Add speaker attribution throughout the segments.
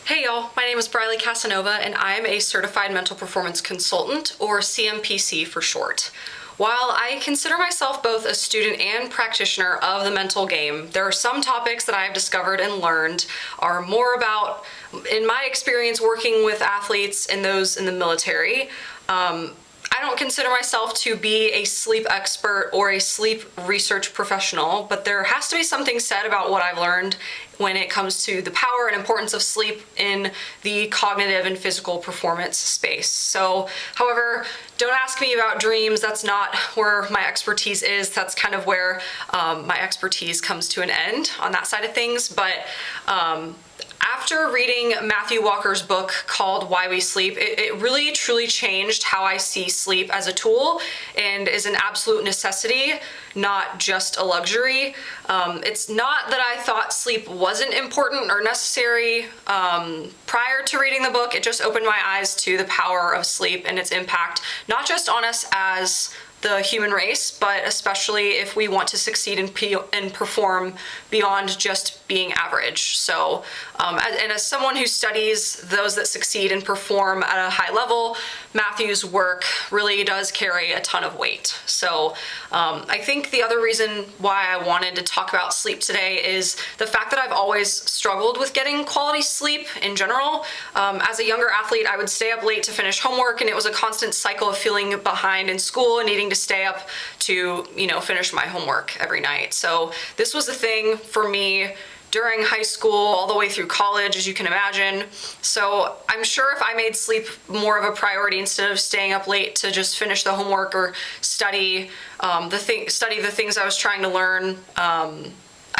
Speaker 1: Hey y'all, my name is Briley Casanova and I'm a Certified Mental Performance Consultant, or CMPC for short. While I consider myself both a student and practitioner of the mental game, there are some topics that I've discovered and learned are more about, in my experience working with athletes and those in the military. I don't consider myself to be a sleep expert or a sleep research professional, but there has to be something said about what I've learned when it comes to the power and importance of sleep in the cognitive and physical performance space. So, however, don't ask me about dreams. That's not where my expertise is. That's kind of where my expertise comes to an end on that side of things. But after reading Matthew Walker's book called Why We Sleep, it really truly changed how I see sleep as a tool and is an absolute necessity, not just a luxury. It's not that I thought sleep wasn't important or necessary prior to reading the book. It just opened my eyes to the power of sleep and its impact, not just on us as the human race, but especially if we want to succeed and perform beyond just being average. So, and as someone who studies those that succeed and perform at a high level, Matthew's work really does carry a ton of weight. So I think the other reason why I wanted to talk about sleep today is the fact that I've always struggled with getting quality sleep in general. As a younger athlete, I would stay up late to finish homework, and it was a constant cycle of feeling behind in school and needing to stay up to, finish my homework every night. So this was a thing for me during high school all the way through college, as you can imagine. So I'm sure if I made sleep more of a priority instead of staying up late to just finish the homework or study the things I was trying to learn,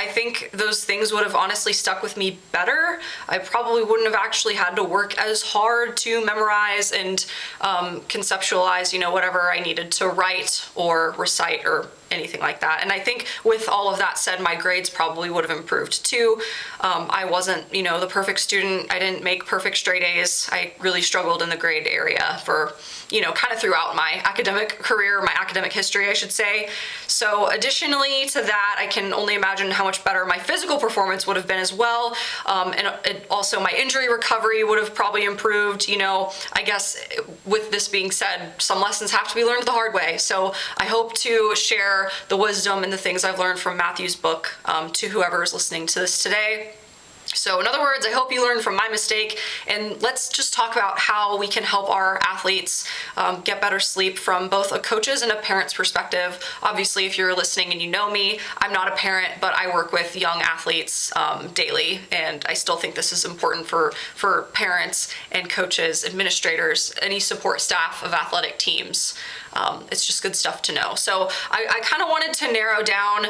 Speaker 1: I think those things would have honestly stuck with me better. I probably wouldn't have actually had to work as hard to memorize and conceptualize, whatever I needed to write or recite or anything like that. And I think with all of that said, my grades probably would have improved too. I wasn't, the perfect student. I didn't make perfect straight A's. I really struggled in the grade area for, kind of throughout my academic career, my academic history, I should say. So additionally to that, I can only imagine how much better my physical performance would have been as well. And also my injury recovery would have probably improved. I guess with this being said, some lessons have to be learned the hard way. So I hope to share the wisdom and the things I've learned from Matthew's book to whoever is listening to this today. So in other words, I hope you learn from my mistake, and let's just talk about how we can help our athletes get better sleep from both a coach's and a parent's perspective. Obviously, if you're listening and you know me, I'm not a parent, but I work with young athletes daily, and I still think this is important for parents and coaches, administrators, any support staff of athletic teams. It's just good stuff to know. So I kind of wanted to narrow down,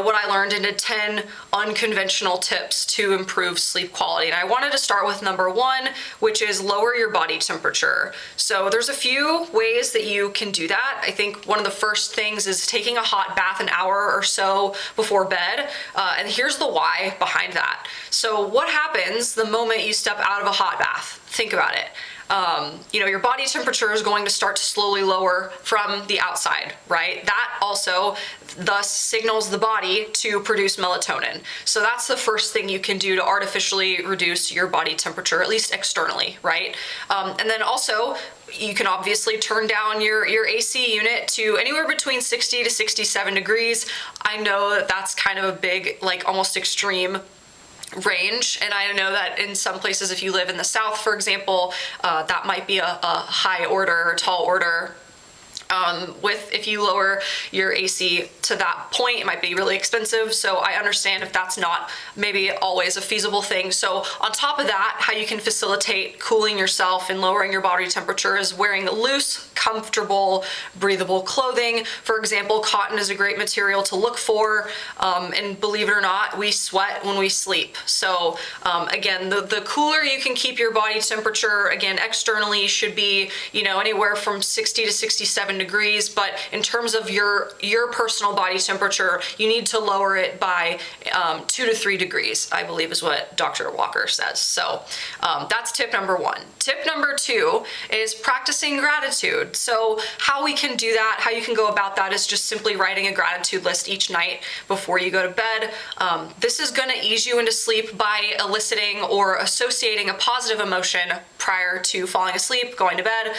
Speaker 1: what I learned into 10 unconventional tips to improve sleep quality. And I wanted to start with number 1, which is lower your body temperature. So there's a few ways that you can do that. I think one of the first things is taking a hot bath an hour or so before bed. And here's the why behind that. So what happens the moment you step out of a hot bath? Think about it. Your body temperature is going to start to slowly lower from the outside, right? That also thus signals the body to produce melatonin. So that's the first thing you can do to artificially reduce your body temperature, at least externally, right? And then also, you can obviously turn down your AC unit to anywhere between 60 to 67 degrees. I know that that's kind of a big, almost extreme range, and I know that in some places, if you live in the South, for example, that might be a high order or tall order. If you lower your AC to that point, it might be really expensive. So I understand if that's not maybe always a feasible thing. So on top of that, how you can facilitate cooling yourself and lowering your body temperature is wearing loose, comfortable, breathable clothing. For example, cotton is a great material to look for. And believe it or not, we sweat when we sleep. So again, the cooler you can keep your body temperature, again, externally should be, anywhere from 60 to 67 degrees, but in terms of your personal body temperature, you need to lower it by 2 to 3 degrees, I believe is what Dr. Walker says. So that's tip number 1. Tip number 2 is practicing gratitude. So how we can do that, how you can go about that is just simply writing a gratitude list each night before you go to bed. This is going to ease you into sleep by eliciting or associating a positive emotion prior to falling asleep, going to bed.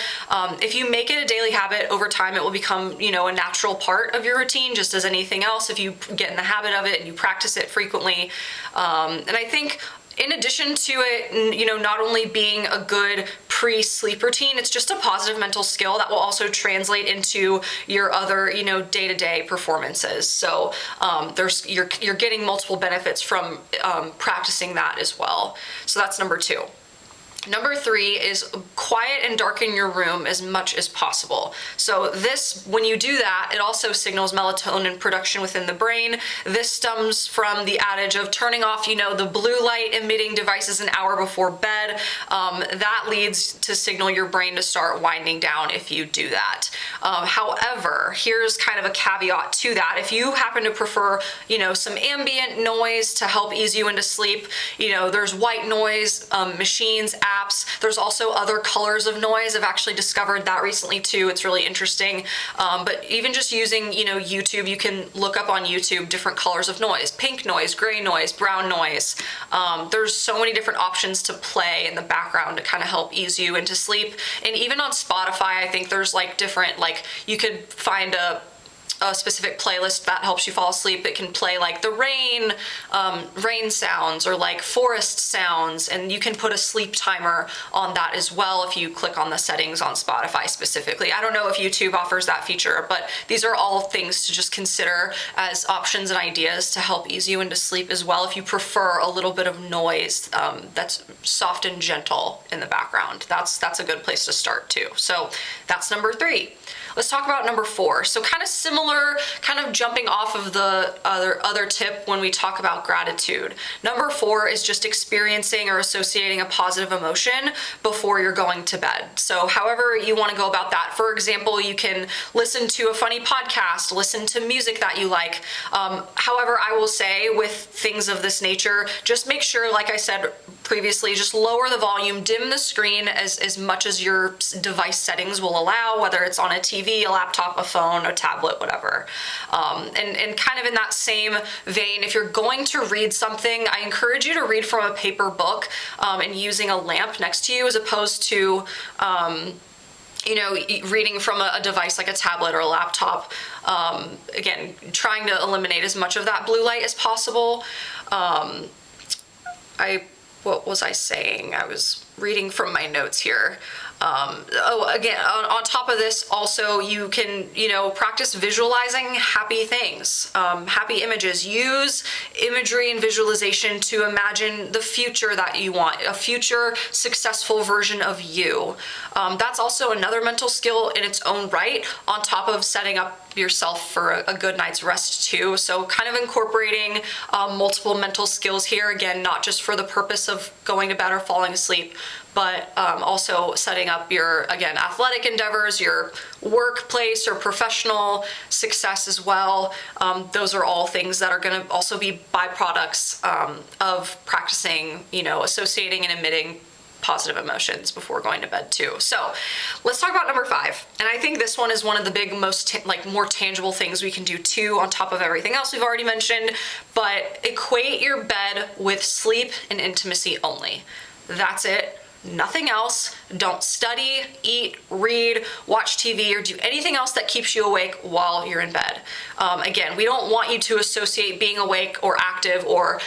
Speaker 1: If you make it a daily habit, over time it will become, a natural part of your routine, just as anything else, if you get in the habit of it and you practice it frequently. And I think in addition to it, not only being a good pre-sleep routine, it's just a positive mental skill that will also translate into your other, day-to-day performances. So you're getting multiple benefits from practicing that as well. So that's number 2. Number 3 is quiet and darken your room as much as possible. So this, when you do that, it also signals melatonin production within the brain. This stems from the adage of turning off, the blue light emitting devices an hour before bed. That leads to signal your brain to start winding down if you do that. However, here's kind of a caveat to that. If you happen to prefer, some ambient noise to help ease you into sleep, there's white noise, machines, apps. There's also other colors of noise. I've actually discovered that recently too. It's really interesting. But even just using, YouTube, you can look up on YouTube different colors of noise: pink noise, gray noise, brown noise. There's so many different options to play in the background to kind of help ease you into sleep. And even on Spotify, I think there's different, you could find a specific playlist that helps you fall asleep. It can play the rain sounds or forest sounds, and you can put a sleep timer on that as well if you click on the settings on Spotify specifically. I don't know if YouTube offers that feature, but these are all things to just consider as options and ideas to help ease you into sleep as well if you prefer a little bit of noise that's soft and gentle in the background. That's a good place to start too. So that's number 3. Let's talk about number 4. So kind of similar, kind of jumping off of the other tip when we talk about gratitude. Number 4 is just experiencing or associating a positive emotion before you're going to bed. So however you want to go about that. For example, you can listen to a funny podcast, listen to music that you like. However, I will say with things of this nature, just make sure, like I said previously, just lower the volume, dim the screen as much as your device settings will allow, whether it's on a TV, a laptop, a phone, a tablet, whatever. And kind of in that same vein, if you're going to read something, I encourage you to read from a paper book and using a lamp next to you as opposed to reading from a device like a tablet or a laptop. Again, trying to eliminate as much of that blue light as possible. What was I saying? I was reading from my notes here. Again, on top of this, also you can, practice visualizing happy things, happy images. Use imagery and visualization to imagine the future that you want, a future successful version of you. That's also another mental skill in its own right, on top of setting up yourself for a good night's rest too. So kind of incorporating multiple mental skills here, again, not just for the purpose of going to bed or falling asleep, but also setting up your, again, athletic endeavors, your workplace or professional success as well. Those are all things that are going to also be byproducts of practicing, associating and emitting positive emotions before going to bed too. So let's talk about number 5. And I think this one is one of the big, most more tangible things we can do too, on top of everything else we've already mentioned. But equate your bed with sleep and intimacy only. That's it. Nothing else. Don't study, eat, read, watch TV, or do anything else that keeps you awake while you're in bed. Again, we don't want you to associate being awake or active or,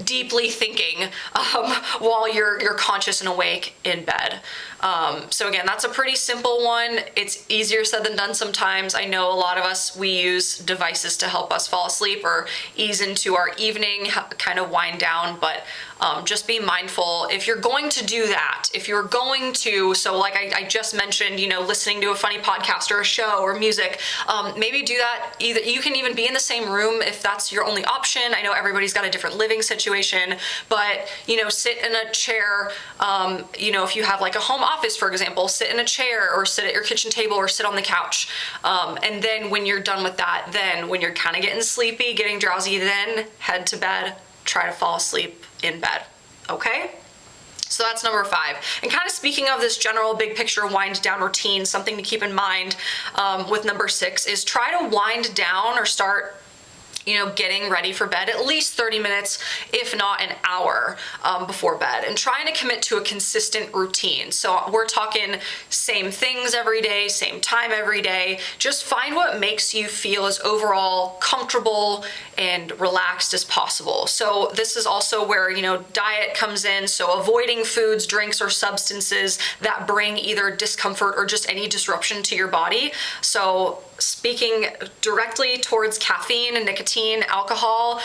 Speaker 1: deeply thinking while you're conscious and awake in bed. So again, that's a pretty simple one. It's easier said than done sometimes. I know a lot of us, we use devices to help us fall asleep or ease into our evening, kind of wind down, but just be mindful. If you're going to do that, so like I just mentioned, listening to a funny podcast or a show or music, maybe do that. Either you can even be in the same room if that's your only option. I know everybody's got a different independent living situation, but, sit in a chair, if you have like a home office, for example, sit in a chair or sit at your kitchen table or sit on the couch. And then when you're done with that, then when you're kind of getting sleepy, getting drowsy, then head to bed, try to fall asleep in bed, okay? So that's number 5. And kind of speaking of this general big picture wind down routine, something to keep in mind with number 6 is try to wind down or start getting ready for bed at least 30 minutes, if not an hour before bed, and trying to commit to a consistent routine. So we're talking same things every day, same time every day. Just find what makes you feel as overall comfortable and relaxed as possible. So this is also where, diet comes in. So avoiding foods, drinks, or substances that bring either discomfort or just any disruption to your body. So speaking directly towards caffeine and nicotine, alcohol,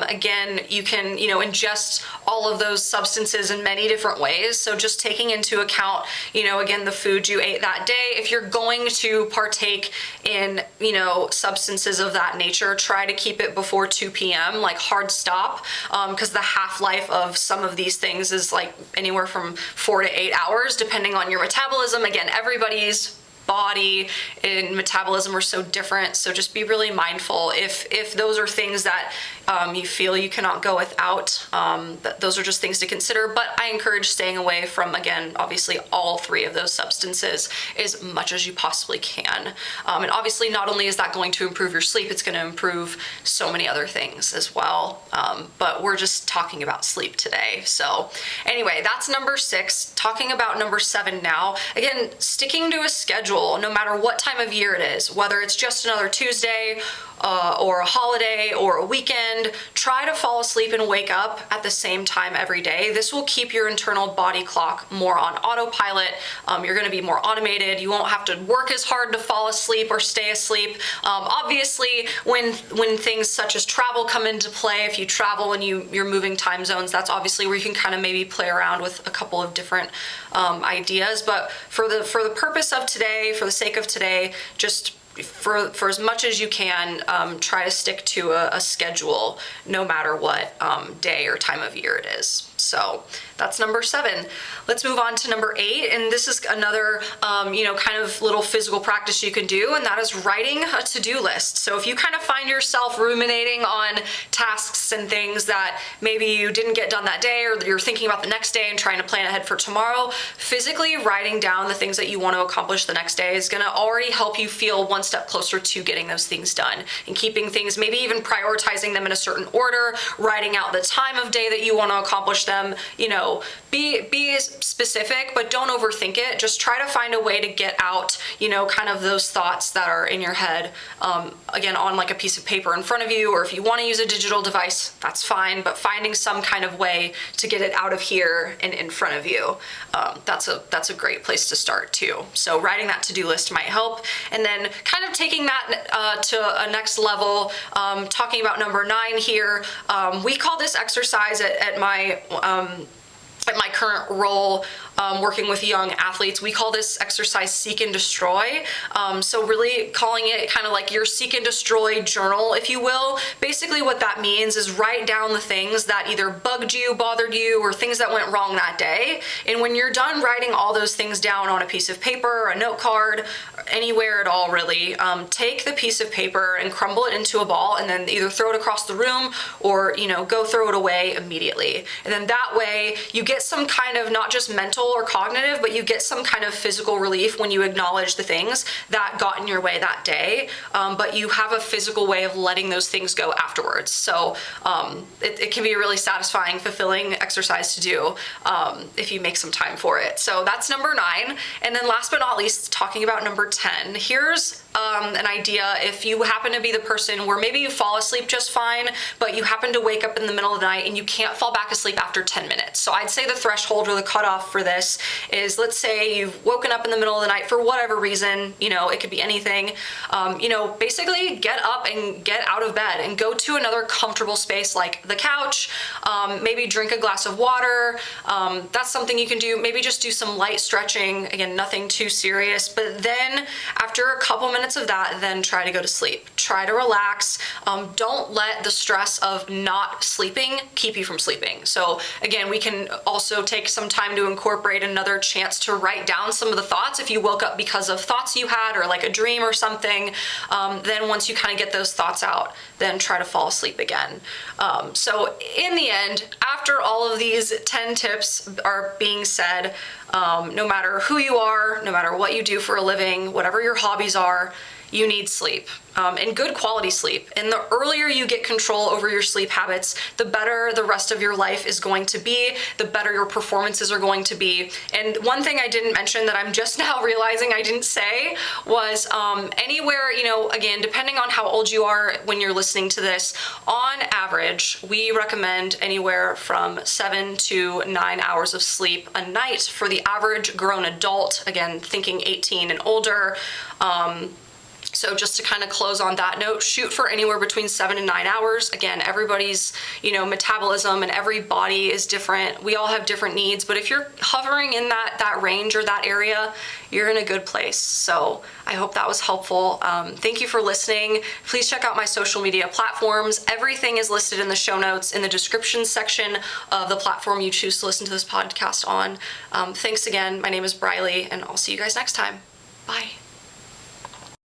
Speaker 1: again, you can, ingest all of those substances in many different ways. So just taking into account, again, the food you ate that day. If you're going to partake in, substances of that nature, try to keep it before 2 p.m., like hard stop, because the half-life of some of these things is like anywhere from 4 to 8 hours, depending on your metabolism. Again, everybody's body and metabolism are so different, so just be really mindful if those are things that you feel you cannot go without. Those are just things to consider, but I encourage staying away from, again, obviously all 3 of those substances as much as you possibly can. And obviously not only is that going to improve your sleep, it's going to improve so many other things as well, but we're just talking about sleep today. So anyway, that's number 6. Talking about number 7 now. Again, sticking to a schedule, no matter what time of year it is, whether it's just another Tuesday or a holiday or a weekend, try to fall asleep and wake up at the same time every day. This will keep your internal body clock more on autopilot. You're going to be more automated. You won't have to work as hard to fall asleep or stay asleep. Obviously, when things such as travel come into play, if you travel and you're moving time zones, that's obviously where you can kind of maybe play around with a couple of different ideas. But for the purpose of today, for the sake of today, just for as much as you can, try to stick to a schedule no matter what day or time of year it is. So that's number 7. Let's move on to number 8. And this is another, kind of little physical practice you can do, and that is writing a to-do list. So if you kind of find yourself ruminating on tasks and things that maybe you didn't get done that day, or you're thinking about the next day and trying to plan ahead for tomorrow, physically writing down the things that you want to accomplish the next day is going to already help you feel one step closer to getting those things done and keeping things, maybe even prioritizing them in a certain order, writing out the time of day that you want to accomplish them. Be specific, but don't overthink it. Just try to find a way to get out, kind of those thoughts that are in your head, again, on like a piece of paper in front of you, or if you want to use a digital device, that's fine, but finding some kind of way to get it out of here and in front of you, that's a great place to start too. So writing that to-do list might help. And then kind of taking that to a next level, talking about number 9 here, we call this exercise at my current role, working with young athletes, we call this exercise seek and destroy. So really calling it kind of like your seek and destroy journal, if you will. Basically what that means is write down the things that either bugged you, bothered you, or things that went wrong that day. And when you're done writing all those things down on a piece of paper, a note card, anywhere at all really, take the piece of paper and crumble it into a ball, and then either throw it across the room or, go throw it away immediately. And then that way you get some kind of not just mental or cognitive, but you get some kind of physical relief when you acknowledge the things that got in your way that day, but you have a physical way of letting those things go afterwards. So it can be a really satisfying, fulfilling exercise to do if you make some time for it. So that's number 9. And then last but not least, talking about number 10, here's an idea. If you happen to be the person where maybe you fall asleep just fine, but you happen to wake up in the middle of the night and you can't fall back asleep after 10 minutes. So I'd say the threshold or the cutoff for this is, let's say you've woken up in the middle of the night for whatever reason, it could be anything, basically get up and get out of bed and go to another comfortable space like the couch, maybe drink a glass of water. That's something you can do. Maybe just do some light stretching. Again, nothing too serious, but then after a couple minutes minutes of that, then try to go to sleep. Try to relax. Don't let the stress of not sleeping keep you from sleeping. So again, we can also take some time to incorporate another chance to write down some of the thoughts. If you woke up because of thoughts you had or like a dream or something, then once you kind of get those thoughts out, then try to fall asleep again. So in the end, after all of these 10 tips are being said, no matter who you are, no matter what you do for a living, whatever your hobbies are, you need sleep, and good quality sleep. And the earlier you get control over your sleep habits, the better the rest of your life is going to be, the better your performances are going to be. And one thing I didn't mention that I'm just now realizing I didn't say was anywhere, again, depending on how old you are when you're listening to this, on average, we recommend anywhere from 7 to 9 hours of sleep a night for the average grown adult, again, thinking 18 and older. So just to kind of close on that note, shoot for anywhere between 7 and 9 hours. Again, everybody's, metabolism and every body is different. We all have different needs, but if you're hovering in that range or that area, you're in a good place. So I hope that was helpful. Thank you for listening. Please check out my social media platforms. Everything is listed in the show notes in the description section of the platform you choose to listen to this podcast on. Thanks again. My name is Briley, and I'll see you guys next time. Bye.